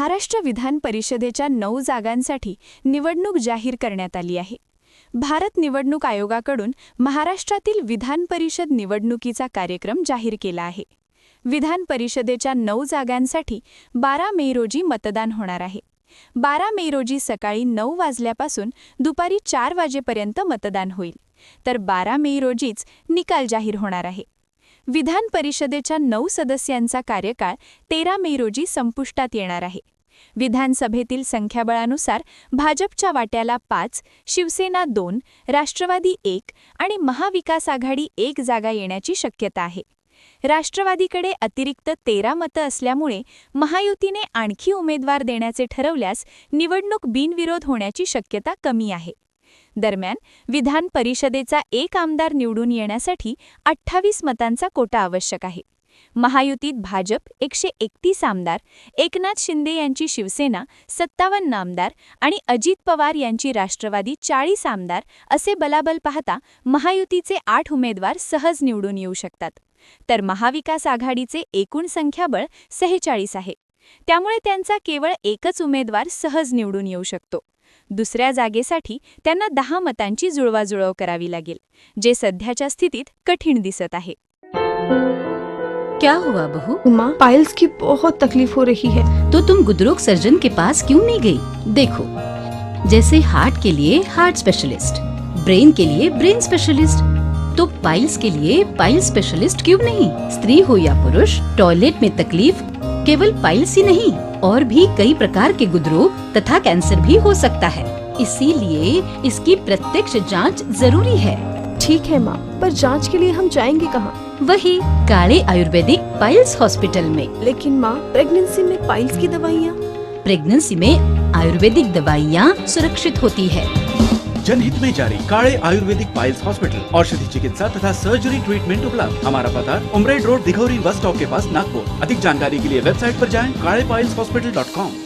महाराष्ट्र विधान परिषदेच्या 9 जागांसाठी निवडणूक जाहीर करण्यात आली आहे. भारत निवडणूक आयोगाकडून महाराष्ट्रातील विधान परिषद निवडणुकीचा कार्यक्रम जाहीर केला आहे. विधान परिषदेच्या 9 जागांसाठी 12 मे रोजी मतदान होणार आहे. 12 मे रोजी सकाळी 9 वाजल्यापासून दुपारी 4 वाजेपर्यंत मतदान होईल, तर 12 मे रोजीच निकाल जाहीर होणार आहे. विधान परिषदेच्या 9 सदस्यांचा कार्यकाळ 13 मे रोजी संपुष्टात येणार आहे. विधानसभेतील संख्याबळानुसार भाजपच्या वाट्याला 5, शिवसेना 2, राष्ट्रवादी 1 आणि महाविकास आघाडी 1 जागा येण्याची शक्यता आहे. राष्ट्रवादीकडे अतिरिक्त 13 मतं असल्यामुळे महायुतीने आणखी उमेदवार देण्याचे ठरवल्यास निवडणूक बिनविरोध होण्याची शक्यता कमी आहे. दरम्यान विधान परिषदेचा 1 आमदार निवडून येण्यासाठी 28 मतांचा कोटा आवश्यक आहे. महायुतीत भाजप 131 आमदार, एकनाथ शिंदे यांची शिवसेना 57 आमदार आणि अजित पवार यांची राष्ट्रवादी 40 आमदार असे बलाबल पाहता महायुतीचे 8 उमेदवार सहज निवडून येऊ शकतात, तर महाविकास आघाडीचे एकूण संख्याबळ 46 आहे. त्यामुळे त्यांचा केवळ एकच उमेदवार सहज निवडून येऊ शकतो. दुसऱ्या जागेसाठी त्यांना 10 मतांची जुळवाजुळव करावी लागेल, जे सध्याच्या स्थितीत कठीण दिसत आहे. क्या हुआ बहू? माँ, पाइल्स की बहुत तकलीफ हो रही है। तो तुम गुदरोग सर्जन के पास क्यों नहीं गई? देखो, जैसे हार्ट के लिए हार्ट स्पेशलिस्ट, ब्रेन के लिए ब्रेन स्पेशलिस्ट, तो पाइल्स के लिए पाइल स्पेशलिस्ट क्यों नहीं? स्त्री हो या पुरुष, टॉयलेट में तकलीफ केवल पाइल्स ही नहीं, और भी कई प्रकार के गुदरोग तथा कैंसर भी हो सकता है. इसीलिए इसकी प्रत्यक्ष जांच जरूरी है. ठीक है माँ, पर जांच के लिए हम जाएंगे कहाँ? वही काले आयुर्वेदिक पाइल्स हॉस्पिटल में. लेकिन माँ, प्रेगनेंसी में पाइल्स की दवाइयाँ? प्रेगनेंसी में आयुर्वेदिक दवाइयाँ सुरक्षित होती है. जनहित में जारी. काले आयुर्वेदिक पाइल्स हॉस्पिटल, औषधि चिकित्सा तथा सर्जरी ट्रीटमेंट उपलब्ध. हमारा पता उमरेड रोड, दिघौरी बस स्टॉप के पास, नागपुर. अधिक जानकारी के लिए वेबसाइट पर जाएं kalepileshospital.com.